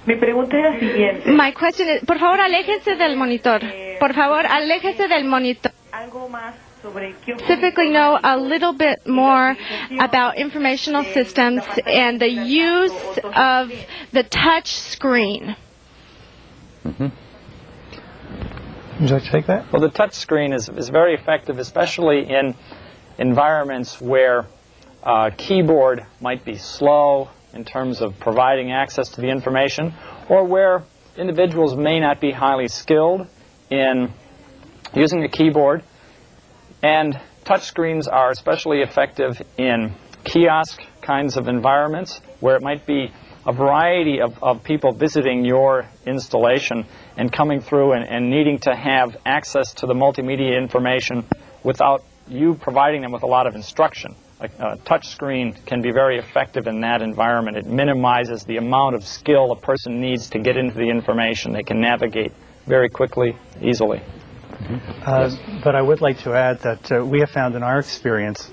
Mi pregunta es la siguiente. My question is, por favor, aléjese del monitor. Por favor, aléjese del monitor. Algo más sobre qué Specifically know a little bit more about informational systems and the use of the touch screen. Would you like to take that? Well, the touch screen is very effective, especially in environments where keyboard might be slow in terms of providing access to the information, or where individuals may not be highly skilled in using a keyboard. And touch screens are especially effective in kiosk kinds of environments where it might be a variety of people visiting your installation and coming through and needing to have access to the multimedia information without you providing them with a lot of instruction. A touch screen can be very effective in that environment. It minimizes the amount of skill a person needs to get into the information. They can navigate very quickly, easily. But I would like to add that we have found in our experience,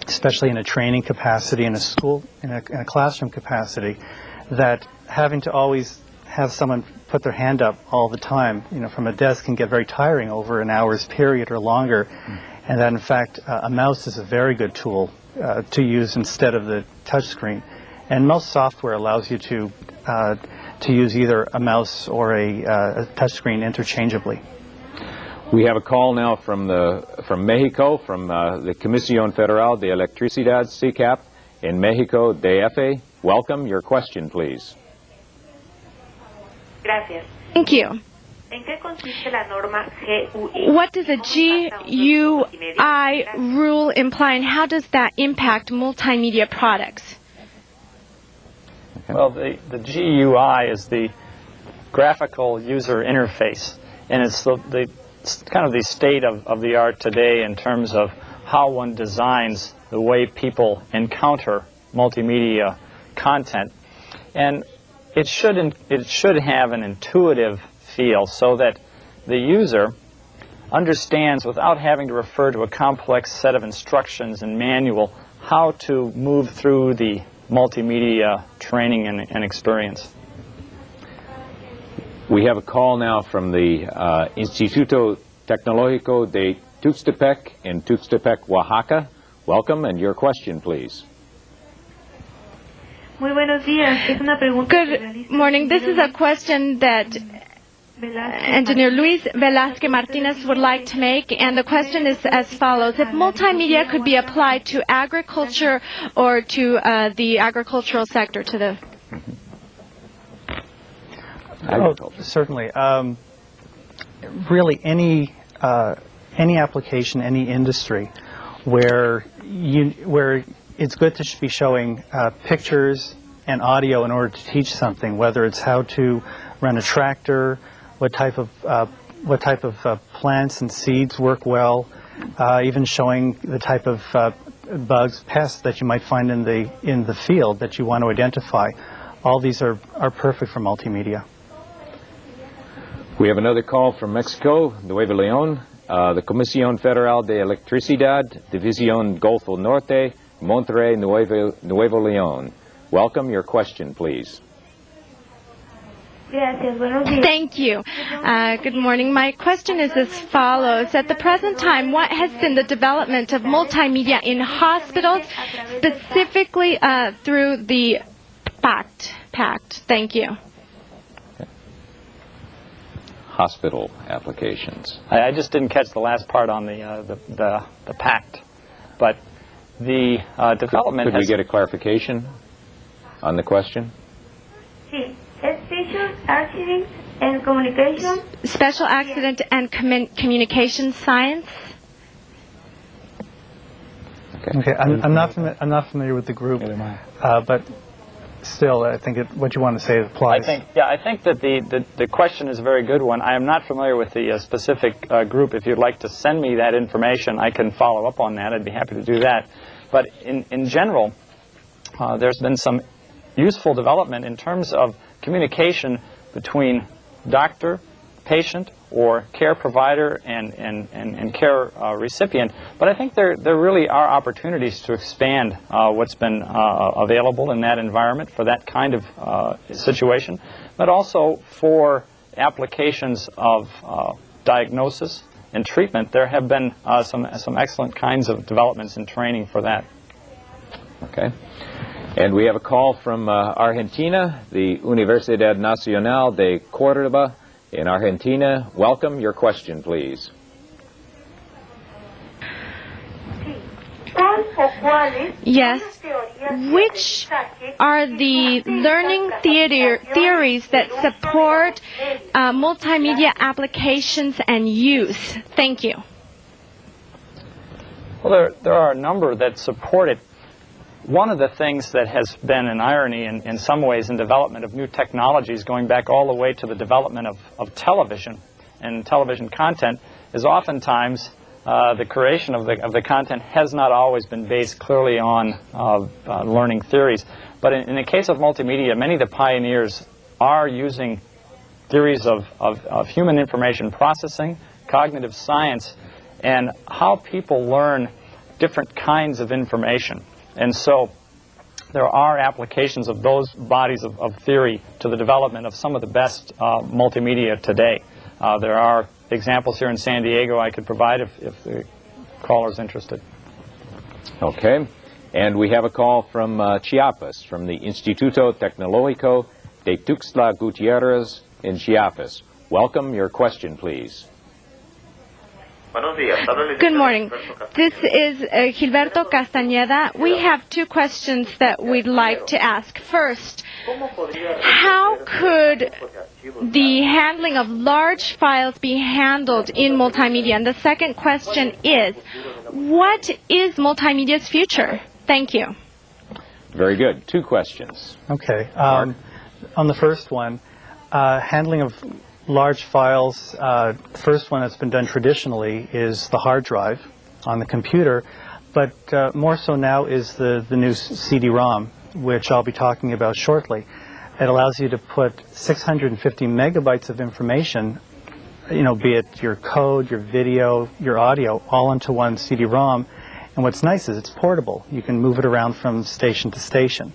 especially in a training capacity, in a school, in a classroom capacity, that having to always have someone put their hand up all the time, from a desk can get very tiring over an hour's period or longer. And that, in fact, a mouse is a very good tool to use instead of the touch screen. And most software allows you to use either a mouse or a touch screen interchangeably. We have a call now from Mexico, from the Comisión Federal de Electricidad, CCAP, in Mexico, DF. Welcome. Your question, please. Gracias. Thank you. ¿En qué consiste la norma GUI? What does the GUI rule imply, and how does that impact multimedia products? Well, the GUI is the graphical user interface, and it's it's kind of the state of the art today in terms of how one designs the way people encounter multimedia content. And it should have an intuitive feel so that the user understands, without having to refer to a complex set of instructions and manual, how to move through the multimedia training and experience. We have a call now from the Instituto Tecnológico de Tuxtepec in Tuxtepec, Oaxaca. Welcome, and your question, please. Muy buenos días. Es una pregunta. Good morning. This is a question that Engineer Luis Velázquez Martinez would like to make, and the question is as follows. If multimedia could be applied to agriculture or to the agricultural sector, to the... Certainly. Really, any application, any industry where it's good to be showing pictures and audio in order to teach something, whether it's how to run a tractor, what type of plants and seeds work well, even showing the type of bugs, pests that you might find in the field that you want to identify. All these are perfect for multimedia. We have another call from Mexico, Nuevo León, the Comisión Federal de Electricidad, División Golfo Norte, Monterrey, Nuevo León. Welcome. Your question, please. Thank you. Good morning. My question is as follows. At the present time, what has been the development of multimedia in hospitals, specifically through the PACT? Thank you. Hospital applications. I just didn't catch the last part on the PACT, but the development. Could we get a clarification on the question? Sí. Special accident and communication. Special accident and communication science. Okay. I'm not familiar with the group, but still, I think what you want to say applies. I think that the question is a very good one. I am not familiar with the specific group. If you'd like to send me that information, I can follow up on that. I'd be happy to do that. But in general, there's been some useful development in terms of communication between doctor, patient or care provider and care recipient. But I think there really are opportunities to expand what's been available in that environment for that kind of situation, but also for applications of diagnosis and treatment. There have been some excellent kinds of developments in training for that. Okay. And we have a call from Argentina, the Universidad Nacional de Córdoba in Argentina. Welcome. Your question, please. Yes. Which are the learning theories that support multimedia applications and use? Thank you. Well, there are a number that support it. One of the things that has been an irony in some ways in development of new technologies, going back all the way to the development of television and television content, is oftentimes the creation of the content has not always been based clearly on learning theories. But in the case of multimedia, many of the pioneers are using theories of human information processing, cognitive science, and how people learn different kinds of information. And so there are applications of those bodies of theory to the development of some of the best multimedia today. There are examples here in San Diego I could provide if the caller is interested. Okay. And we have a call from Chiapas, from the Instituto Tecnológico de Tuxtla Gutiérrez in Chiapas. Welcome. Your question, please. Good morning. This is Gilberto Castañeda. We have two questions that we'd like to ask. First, how could the handling of large files be handled in multimedia? And the second question is, what is multimedia's future? Thank you. Very good. Two questions. Okay. On the first one, handling of large files, the first one that's been done traditionally is the hard drive on the computer, but more so now is the new CD-ROM, which I'll be talking about shortly. It allows you to put 650 megabytes of information, be it your code, your video, your audio, all into one CD-ROM. And what's nice is it's portable. You can move it around from station to station.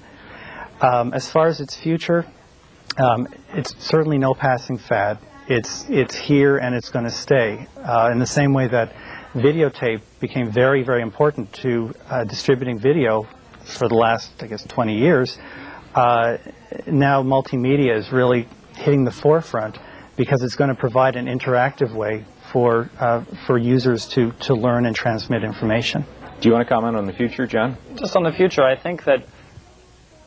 As far as its future, it's certainly no passing fad. It's here and it's going to stay. In the same way that videotape became very, very important to distributing video for the last, 20 years, now multimedia is really hitting the forefront because it's going to provide an interactive way for users to learn and transmit information. Do you want to comment on the future, John? Just on the future, I think that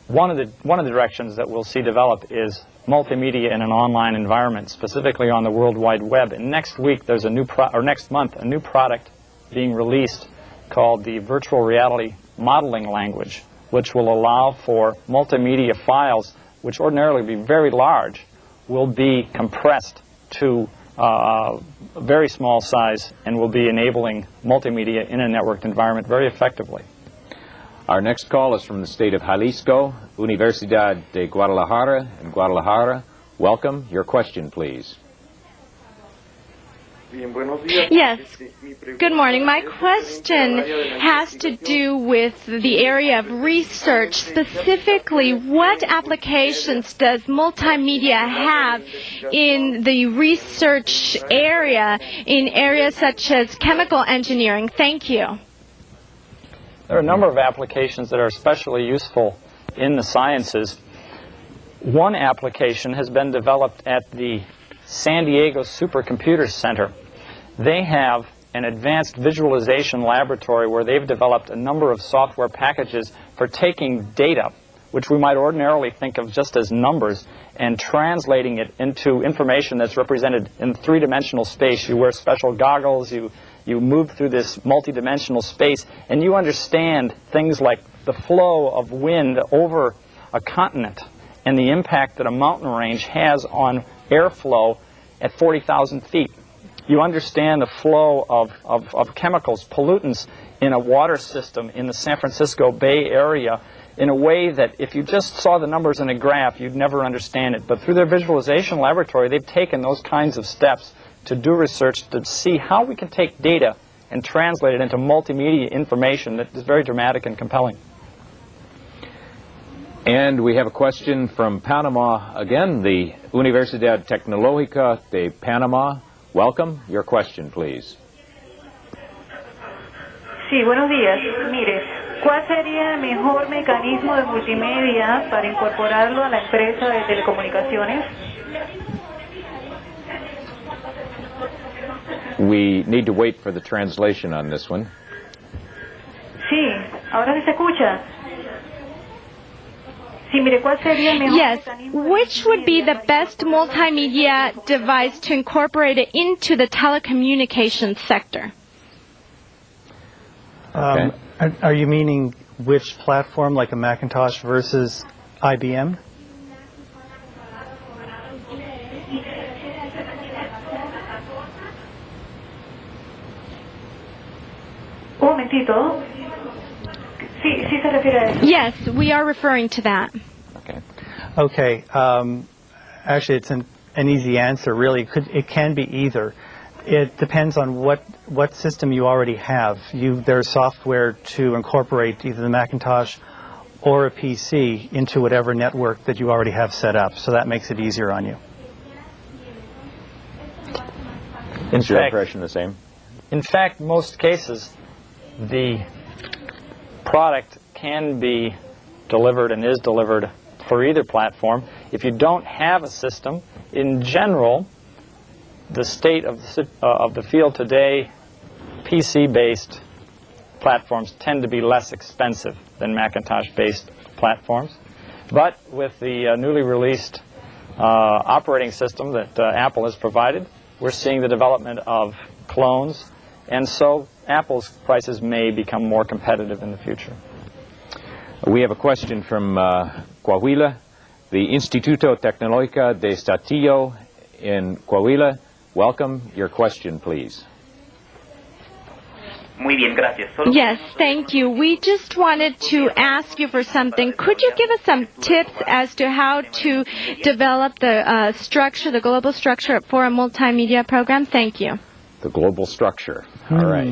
one of the directions that we'll see develop is multimedia in an online environment, specifically on the World Wide Web. And next week, there's next month, a new product being released called the Virtual Reality Modeling Language, which will allow for multimedia files, which ordinarily would be very large, will be compressed to a very small size and will be enabling multimedia in a networked environment very effectively. Our next call is from the state of Jalisco, Universidad de Guadalajara in Guadalajara. Welcome. Your question, please. Yes. Good morning. My question has to do with the area of research. Specifically, what applications does multimedia have in the research area, in areas such as chemical engineering? Thank you. There are a number of applications that are especially useful in the sciences. One application has been developed at the San Diego Supercomputer Center. They have an advanced visualization laboratory where they've developed a number of software packages for taking data, which we might ordinarily think of just as numbers, and translating it into information that's represented in three-dimensional space. You wear special goggles, you move through this multidimensional space, and you understand things like the flow of wind over a continent and the impact that a mountain range has on airflow at 40,000 feet. You understand the flow of chemicals, pollutants in a water system in the San Francisco Bay Area in a way that if you just saw the numbers in a graph, you'd never understand it. But through their visualization laboratory, they've taken those kinds of steps to do research to see how we can take data and translate it into multimedia information that is very dramatic and compelling. And we have a question from Panama again, the Universidad Tecnológica de Panama. Welcome. Your question, please. Sí, buenos días. Mire, ¿cuál sería el mejor mecanismo de multimedia para incorporarlo a la empresa de telecomunicaciones? We need to wait for the translation on this one. Sí, ahora sí se escucha. Sí, mire, ¿cuál sería el mejor Yes, mecanismo de which would be the best multimedia device to incorporate it into the telecommunications sector? Okay. Are you meaning which platform, like a Macintosh versus IBM? Un momentito. Sí, sí se refiere a eso. Yes, we are referring to that. Okay. Okay. Actually, it's an easy answer, really. It can be either. It depends on what system you already have. There's software to incorporate either the Macintosh or a PC into whatever network that you already have set up. So that makes it easier on you. Is your impression the same? In fact, most cases, the product can be delivered and is delivered for either platform. If you don't have a system, in general, the state of the field today, PC-based platforms tend to be less expensive than Macintosh-based platforms. But with the newly released operating system that Apple has provided, we're seeing the development of clones, and so Apple's prices may become more competitive in the future. We have a question from Coahuila, the Instituto Tecnológico de Saltillo in Coahuila. Welcome. Your question, please. Muy bien, gracias. Yes, thank you. We just wanted to ask you for something. Could you give us some tips as to how to develop the structure, the global structure for a multimedia program? Thank you. The global structure. All right.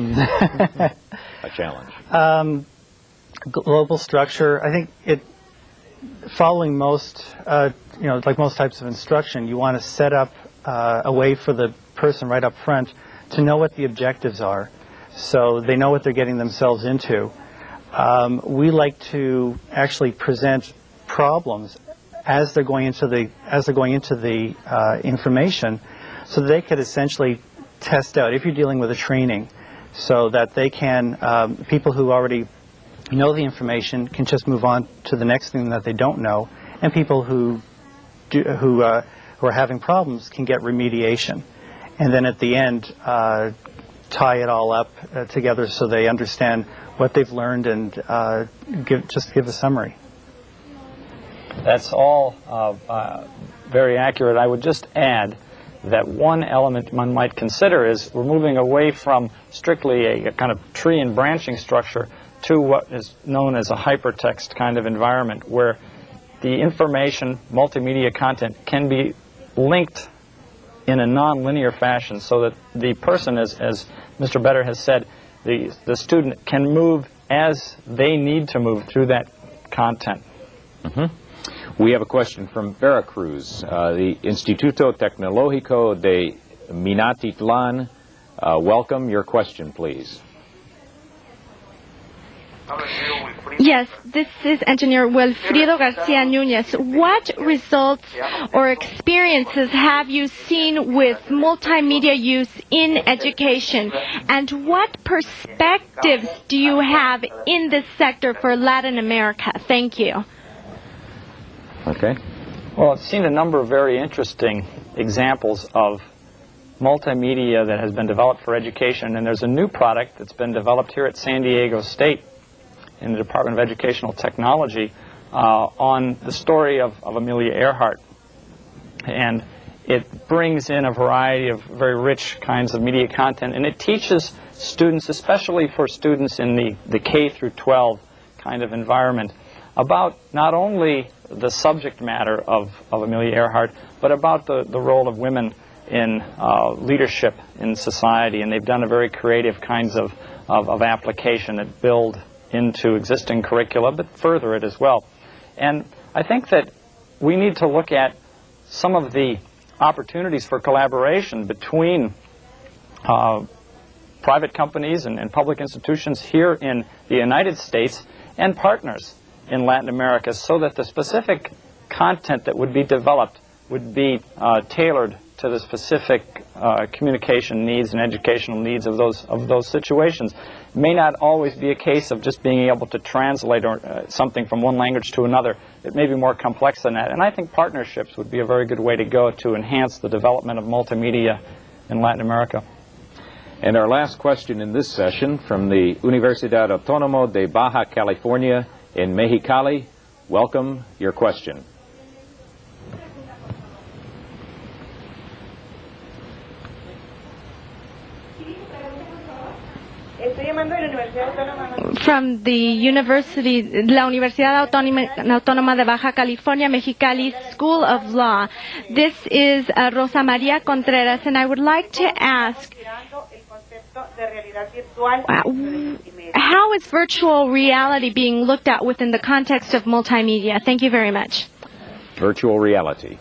A challenge. Global structure, I think following most, like most types of instruction, you want to set up a way for the person right up front to know what the objectives are, so they know what they're getting themselves into. We like to actually present problems as they're going into the information, so that they could essentially test out, if you're dealing with a training, so that they can people who already know the information can just move on to the next thing that they don't know, and people who are having problems can get remediation, and then at the end tie it all up together so they understand what they've learned and give a summary. That's all very accurate. I would just add that one element one might consider is we're moving away from strictly a kind of tree and branching structure to what is known as a hypertext kind of environment, where the information, multimedia content, can be linked in a non-linear fashion, so that the person, as Mr. Better has said, the student can move as they need to move through that content. We have a question from Veracruz, the Instituto Tecnológico de Minatitlán. Welcome. Your question, please. Yes, this is Engineer Wilfrido Garcia Núñez. What results or experiences have you seen with multimedia use in education? And what perspectives do you have in this sector for Latin America? Thank you. Okay. Well, I've seen a number of very interesting examples of multimedia that has been developed for education, and there's a new product that's been developed here at San Diego State in the Department of Educational Technology on the story of Amelia Earhart. And it brings in a variety of very rich kinds of media content, and it teaches students, especially for students in the K through 12 kind of environment, about not only the subject matter of Amelia Earhart, but about the role of women in leadership in society. And they've done a very creative kinds of application that build into existing curricula, but further it as well. And I think that we need to look at some of the opportunities for collaboration between private companies and public institutions here in the United States and partners in Latin America, so that the specific content that would be developed would be tailored to the specific communication needs and educational needs of those situations. It may not always be a case of just being able to translate something from one language to another. It may be more complex than that. And I think partnerships would be a very good way to go to enhance the development of multimedia in Latin America. And our last question in this session from the Universidad Autónoma de Baja California in Mexicali. Welcome, your question. From the La Universidad Autónoma de Baja California, Mexicali School of Law. This is Rosa María Contreras, and I would like to ask, how is virtual reality being looked at within the context of multimedia? Thank you very much. Virtual reality.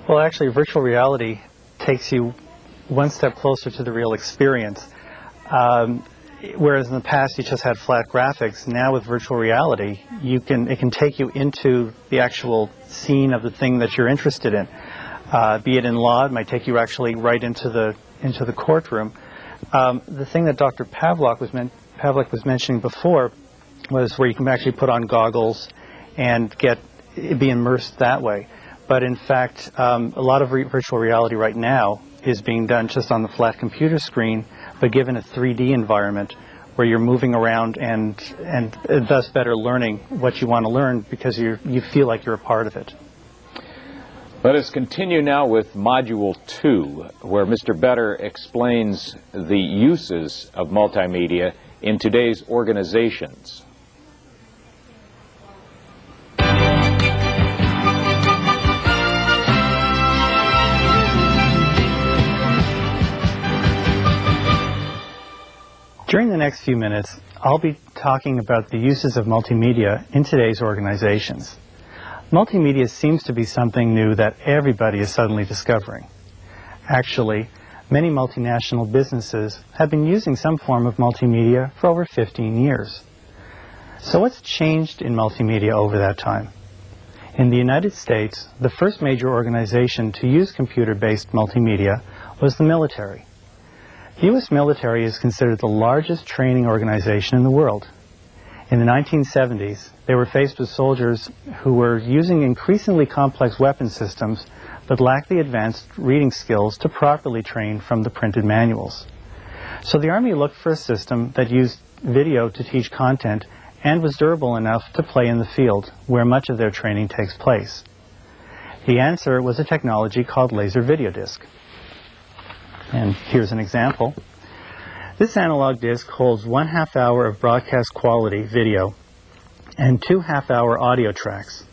Well, actually, virtual reality takes you one step closer to the real experience. Whereas in the past you just had flat graphics, now with virtual reality, it can take you into the actual scene of the thing that you're interested in. Be it in law, it might take you actually right into the courtroom. The thing that Dr. Pavlik was mentioning before was where you can actually put on goggles and be immersed that way. But in fact, a lot of virtual reality right now is being done just on the flat computer screen, but given a 3D environment where you're moving around and thus better learning what you want to learn because you feel like you're a part of it. Let us continue now with Module 2, where Mr. Better explains the uses of multimedia in today's organizations. During the next few minutes, I'll be talking about the uses of multimedia in today's organizations. Multimedia seems to be something new that everybody is suddenly discovering. Actually, many multinational businesses have been using some form of multimedia for over 15 years. So what's changed in multimedia over that time? In the United States, the first major organization to use computer-based multimedia was the military. The U.S. military is considered the largest training organization in the world. In the 1970s, they were faced with soldiers who were using increasingly complex weapon systems but lacked the advanced reading skills to properly train from the printed manuals. So the Army looked for a system that used video to teach content and was durable enough to play in the field, where much of their training takes place. The answer was a technology called laser video disc. And here's an example. This analog disc holds 1/2 hour of broadcast quality video and 2 half-hour audio tracks.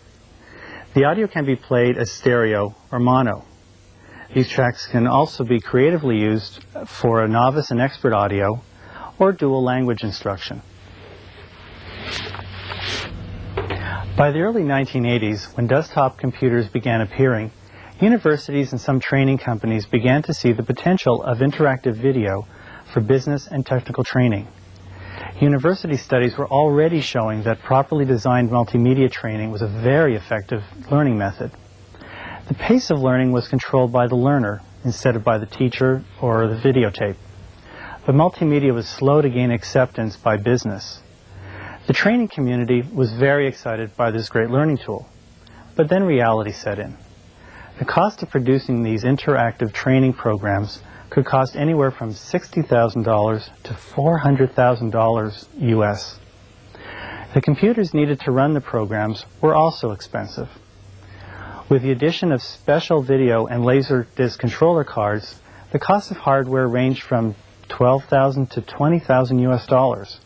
The audio can be played as stereo or mono. These tracks can also be creatively used for a novice and expert audio or dual language instruction. By the early 1980s, when desktop computers began appearing, universities and some training companies began to see the potential of interactive video for business and technical training. University studies were already showing that properly designed multimedia training was a very effective learning method. The pace of learning was controlled by the learner instead of by the teacher or the videotape. But multimedia was slow to gain acceptance by business. The training community was very excited by this great learning tool. But then reality set in. The cost of producing these interactive training programs could cost anywhere from $60,000 to $400,000 US. The computers needed to run the programs were also expensive. With the addition of special video and laser disc controller cards, the cost of hardware ranged from $12,000 to $20,000 US.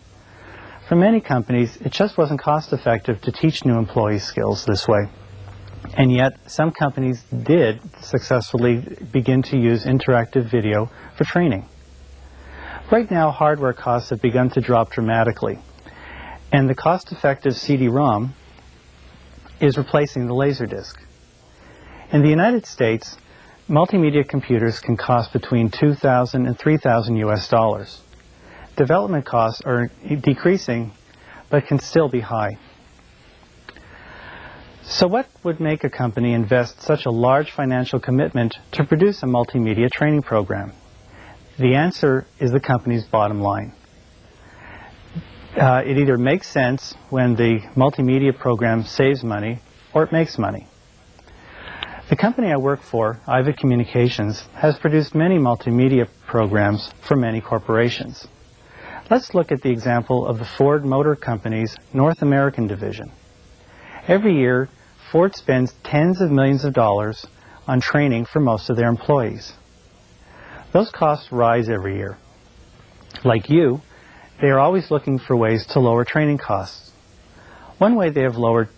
For many companies, it just wasn't cost effective to teach new employees skills this way. And yet, some companies did successfully begin to use interactive video for training. Right now, hardware costs have begun to drop dramatically, and the cost-effective CD-ROM is replacing the Laserdisc. In the United States, multimedia computers can cost between $2,000 and $3,000 US. Development costs are decreasing, but can still be high. So what would make a company invest such a large financial commitment to produce a multimedia training program? The answer is the company's bottom line. It either makes sense when the multimedia program saves money, or it makes money. The company I work for, IVA Communications, has produced many multimedia programs for many corporations. Let's look at the example of the Ford Motor Company's North American division. Every year, Ford spends tens of millions of dollars on training for most of their employees. Those costs rise every year. Like you, they are always looking for ways to lower training costs. One way they have lowered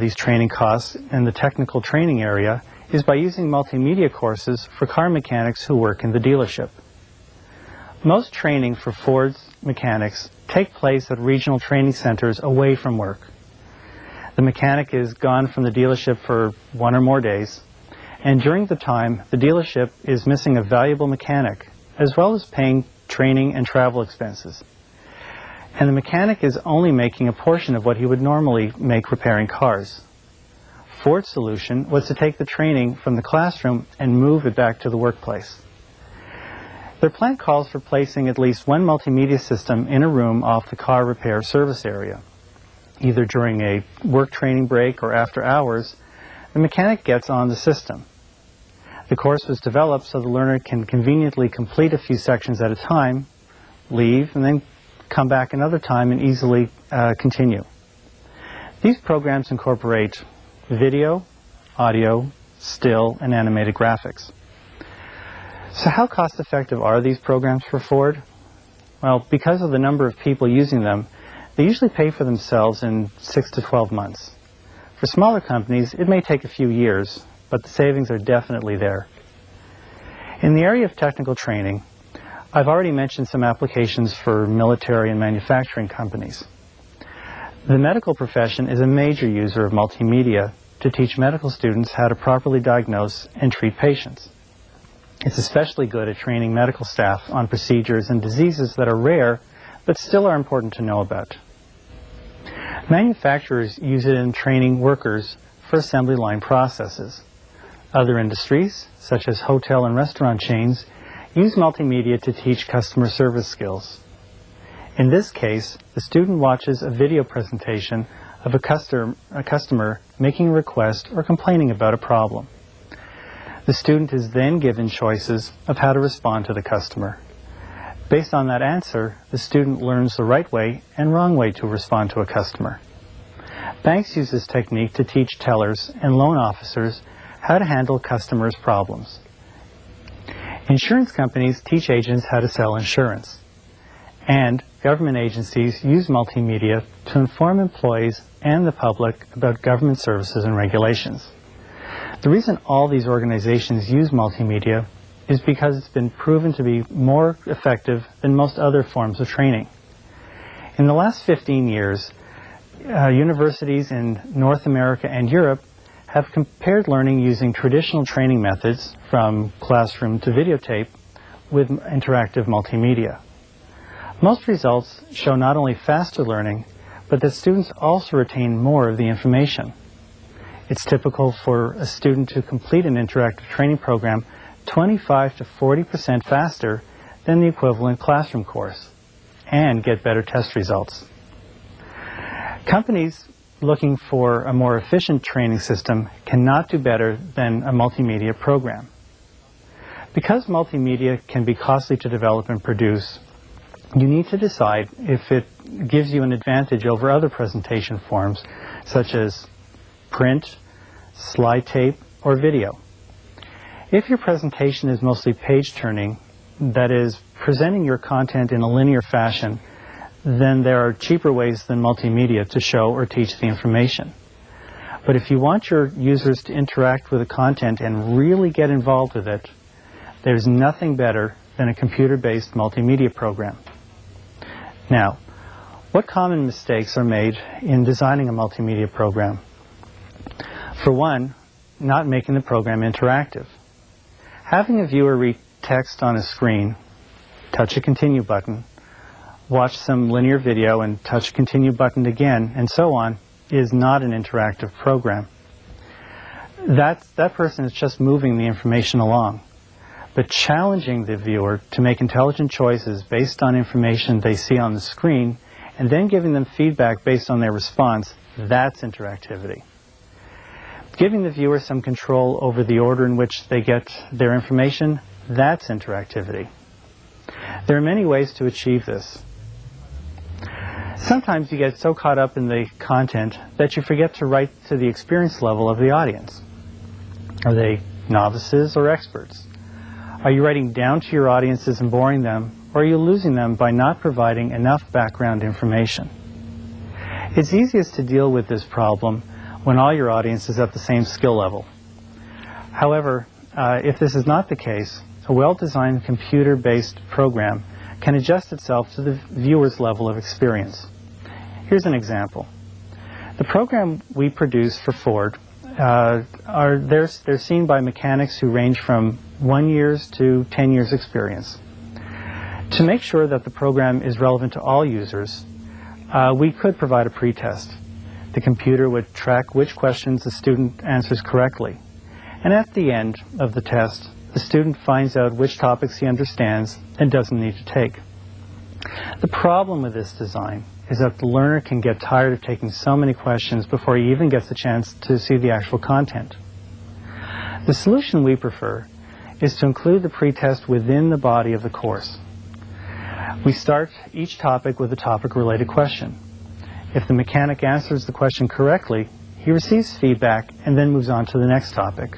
these training costs in the technical training area is by using multimedia courses for car mechanics who work in the dealership. Most training for Ford's mechanics take place at regional training centers away from work. The mechanic is gone from the dealership for 1 or more days, and during the time, the dealership is missing a valuable mechanic, as well as paying training and travel expenses. And the mechanic is only making a portion of what he would normally make repairing cars. Ford's solution was to take the training from the classroom and move it back to the workplace. Their plan calls for placing at least one multimedia system in a room off the car repair service area. Either during a work training break or after hours, the mechanic gets on the system. The course was developed so the learner can conveniently complete a few sections at a time, leave, and then come back another time and easily continue. These programs incorporate video, audio, still, and animated graphics. So how cost-effective are these programs for Ford? Well, because of the number of people using them, they usually pay for themselves in 6 to 12 months. For smaller companies, it may take a few years, but the savings are definitely there. In the area of technical training, I've already mentioned some applications for military and manufacturing companies. The medical profession is a major user of multimedia to teach medical students how to properly diagnose and treat patients. It's especially good at training medical staff on procedures and diseases that are rare, but still are important to know about. Manufacturers use it in training workers for assembly line processes. Other industries, such as hotel and restaurant chains, use multimedia to teach customer service skills. In this case, the student watches a video presentation of a customer making a request or complaining about a problem. The student is then given choices of how to respond to the customer. Based on that answer, the student learns the right way and wrong way to respond to a customer. Banks use this technique to teach tellers and loan officers how to handle customers' problems. Insurance companies teach agents how to sell insurance. And government agencies use multimedia to inform employees and the public about government services and regulations. The reason all these organizations use multimedia is because it's been proven to be more effective than most other forms of training. In the last 15 years, universities in North America and Europe have compared learning using traditional training methods, from classroom to videotape, with interactive multimedia. Most results show not only faster learning, but that students also retain more of the information. It's typical for a student to complete an interactive training program 25 to 40% faster than the equivalent classroom course, and get better test results. Companies looking for a more efficient training system cannot do better than a multimedia program. Because multimedia can be costly to develop and produce, you need to decide if it gives you an advantage over other presentation forms, such as print, slide tape, or video. If your presentation is mostly page turning, that is, presenting your content in a linear fashion, then there are cheaper ways than multimedia to show or teach the information. But if you want your users to interact with the content and really get involved with it, there's nothing better than a computer-based multimedia program. Now, what common mistakes are made in designing a multimedia program? For one, not making the program interactive. Having a viewer read text on a screen, touch a continue button, watch some linear video and touch a continue button again, and so on, is not an interactive program. That person is just moving the information along. But challenging the viewer to make intelligent choices based on information they see on the screen, and then giving them feedback based on their response, that's interactivity. Giving the viewer some control over the order in which they get their information, that's interactivity. There are many ways to achieve this. Sometimes you get so caught up in the content that you forget to write to the experience level of the audience. Are they novices or experts? Are you writing down to your audiences and boring them, or are you losing them by not providing enough background information? It's easiest to deal with this problem when all your audience is at the same skill level. However, if this is not the case, a well-designed computer-based program can adjust itself to the viewer's level of experience. Here's an example. The program we produce for Ford, they're seen by mechanics who range from 1 year to 10 years experience. To make sure that the program is relevant to all users, we could provide a pretest. The computer would track which questions the student answers correctly. And at the end of the test, the student finds out which topics he understands and doesn't need to take. The problem with this design is that the learner can get tired of taking so many questions before he even gets the chance to see the actual content. The solution we prefer is to include the pretest within the body of the course. We start each topic with a topic-related question. If the mechanic answers the question correctly, he receives feedback and then moves on to the next topic.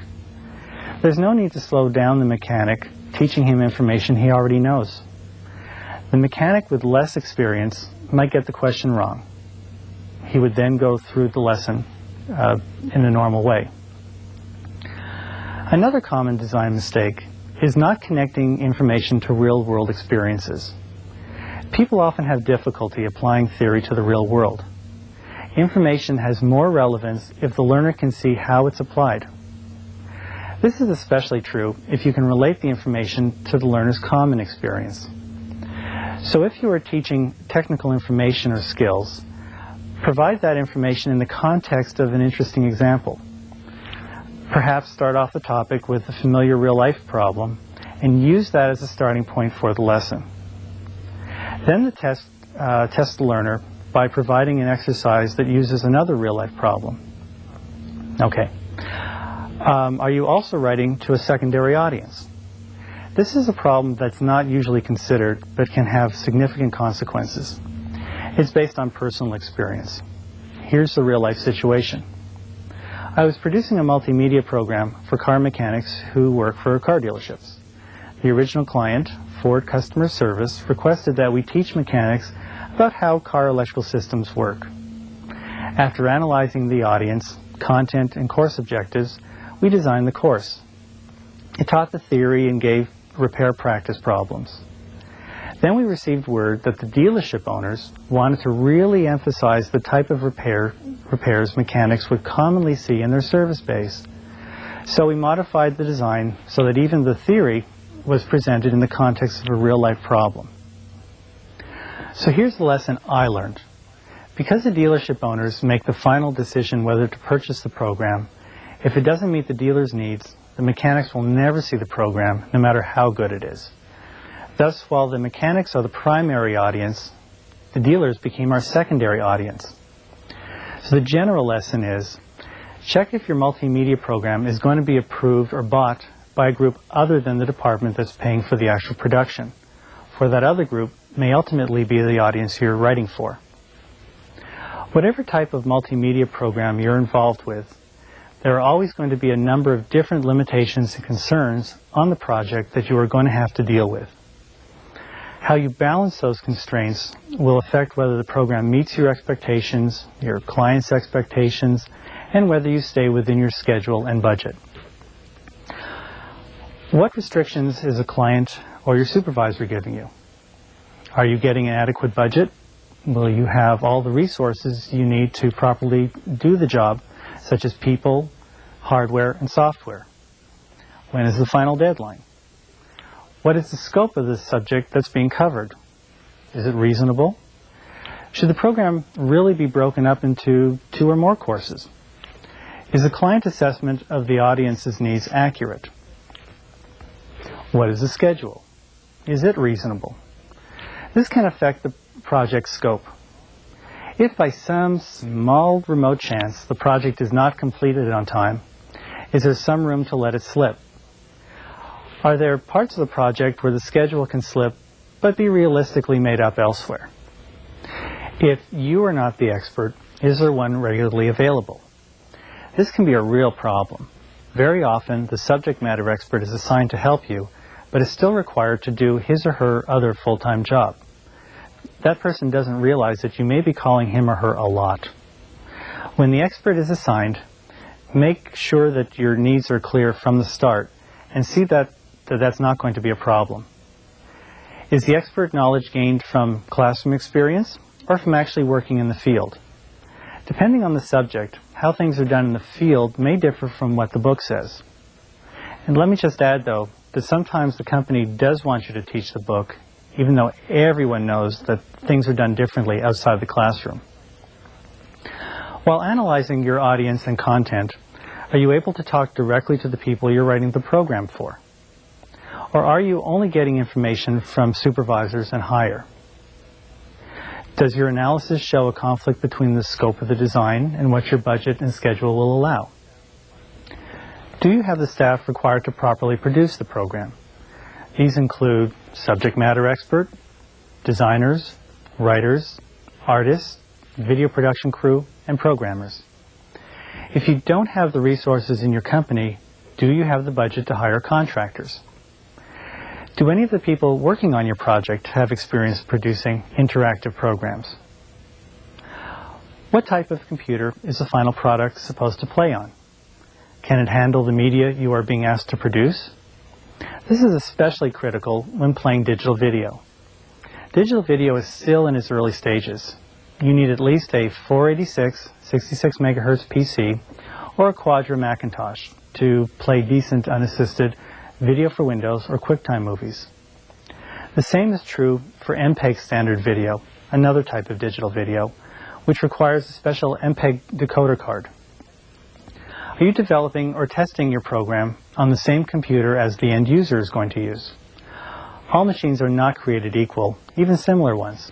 There's no need to slow down the mechanic, teaching him information he already knows. The mechanic with less experience might get the question wrong. He would then go through the lesson in a normal way. Another common design mistake is not connecting information to real-world experiences. People often have difficulty applying theory to the real world. Information has more relevance if the learner can see how it's applied. This is especially true if you can relate the information to the learner's common experience. So if you are teaching technical information or skills, provide that information in the context of an interesting example. Perhaps start off the topic with a familiar real-life problem and use that as a starting point for the lesson. Then test the learner by providing an exercise that uses another real-life problem. Okay. Are you also writing to a secondary audience? This is a problem that's not usually considered, but can have significant consequences. It's based on personal experience. Here's the real-life situation. I was producing a multimedia program for car mechanics who work for car dealerships. The original client, Ford Customer Service, requested that we teach mechanics about how car electrical systems work. After analyzing the audience, content, and course objectives, we designed the course. It taught the theory and gave repair practice problems. Then we received word that the dealership owners wanted to really emphasize the type of repairs mechanics would commonly see in their service base. So we modified the design so that even the theory was presented in the context of a real-life problem. So here's the lesson I learned. Because the dealership owners make the final decision whether to purchase the program, if it doesn't meet the dealer's needs, the mechanics will never see the program, no matter how good it is. Thus, while the mechanics are the primary audience, the dealers became our secondary audience. So the general lesson is, check if your multimedia program is going to be approved or bought by a group other than the department that's paying for the actual production. For that other group may ultimately be the audience you're writing for. Whatever type of multimedia program you're involved with, there are always going to be a number of different limitations and concerns on the project that you are going to have to deal with. How you balance those constraints will affect whether the program meets your expectations, your client's expectations, and whether you stay within your schedule and budget. What restrictions is a client or your supervisor giving you? Are you getting an adequate budget? Will you have all the resources you need to properly do the job, such as people, hardware, and software? When is the final deadline? What is the scope of the subject that's being covered? Is it reasonable? Should the program really be broken up into 2 or more courses? Is the client assessment of the audience's needs accurate? What is the schedule? Is it reasonable? This can affect the project scope. If by some small remote chance the project is not completed on time, is there some room to let it slip? Are there parts of the project where the schedule can slip but be realistically made up elsewhere? If you are not the expert, is there one regularly available? This can be a real problem. Very often, the subject matter expert is assigned to help you, but is still required to do his or her other full-time job. That person doesn't realize that you may be calling him or her a lot. When the expert is assigned, make sure that your needs are clear from the start and see that that's not going to be a problem. Is the expert knowledge gained from classroom experience or from actually working in the field? Depending on the subject, how things are done in the field may differ from what the book says. And let me just add, though, that sometimes the company does want you to teach the book, even though everyone knows that things are done differently outside the classroom. While analyzing your audience and content, are you able to talk directly to the people you're writing the program for? Or are you only getting information from supervisors and higher? Does your analysis show a conflict between the scope of the design and what your budget and schedule will allow? Do you have the staff required to properly produce the program? These include subject matter expert, designers, writers, artists, video production crew, and programmers. If you don't have the resources in your company, do you have the budget to hire contractors? Do any of the people working on your project have experience producing interactive programs? What type of computer is the final product supposed to play on? Can it handle the media you are being asked to produce? This is especially critical when playing digital video. Digital video is still in its early stages. You need at least a 486, 66 megahertz PC or a Quadra Macintosh to play decent unassisted video for Windows or QuickTime movies. The same is true for MPEG standard video, another type of digital video, which requires a special MPEG decoder card. Are you developing or testing your program on the same computer as the end user is going to use? All machines are not created equal, even similar ones.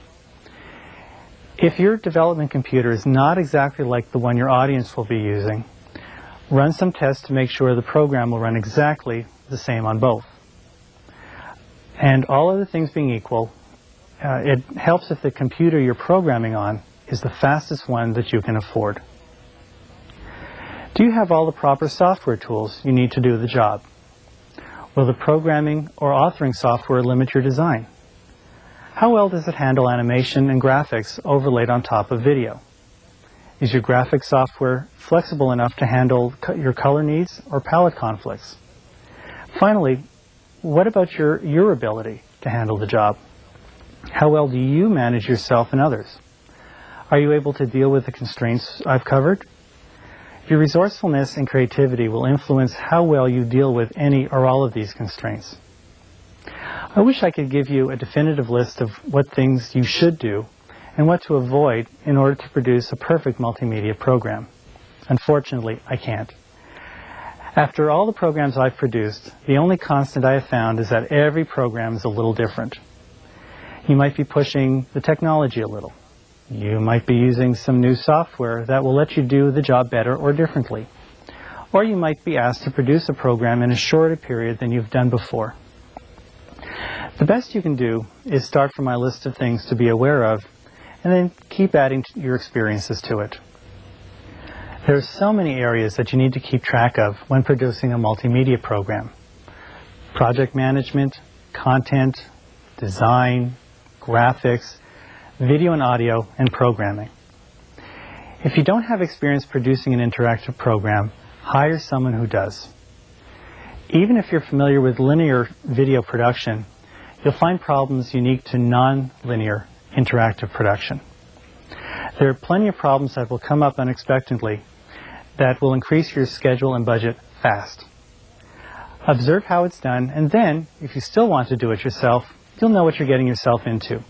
If your development computer is not exactly like the one your audience will be using, run some tests to make sure the program will run exactly the same on both. And all other things being equal, it helps if the computer you're programming on is the fastest one that you can afford. Do you have all the proper software tools you need to do the job? Will the programming or authoring software limit your design? How well does it handle animation and graphics overlaid on top of video? Is your graphics software flexible enough to handle your color needs or palette conflicts? Finally, what about your ability to handle the job? How well do you manage yourself and others? Are you able to deal with the constraints I've covered? Your resourcefulness and creativity will influence how well you deal with any or all of these constraints. I wish I could give you a definitive list of what things you should do and what to avoid in order to produce a perfect multimedia program. Unfortunately, I can't. After all the programs I've produced, the only constant I have found is that every program is a little different. You might be pushing the technology a little. You might be using some new software that will let you do the job better or differently. Or you might be asked to produce a program in a shorter period than you've done before. The best you can do is start from my list of things to be aware of, and then keep adding your experiences to it. There are so many areas that you need to keep track of when producing a multimedia program. Project management, content, design, graphics, video and audio, and programming. If you don't have experience producing an interactive program, hire someone who does. Even if you're familiar with linear video production, you'll find problems unique to non-linear interactive production. There are plenty of problems that will come up unexpectedly that will increase your schedule and budget fast. Observe how it's done, and then, if you still want to do it yourself, you'll know what you're getting yourself into.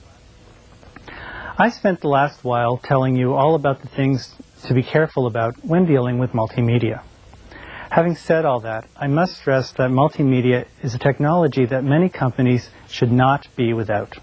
I spent the last while telling you all about the things to be careful about when dealing with multimedia. Having said all that, I must stress that multimedia is a technology that many companies should not be without.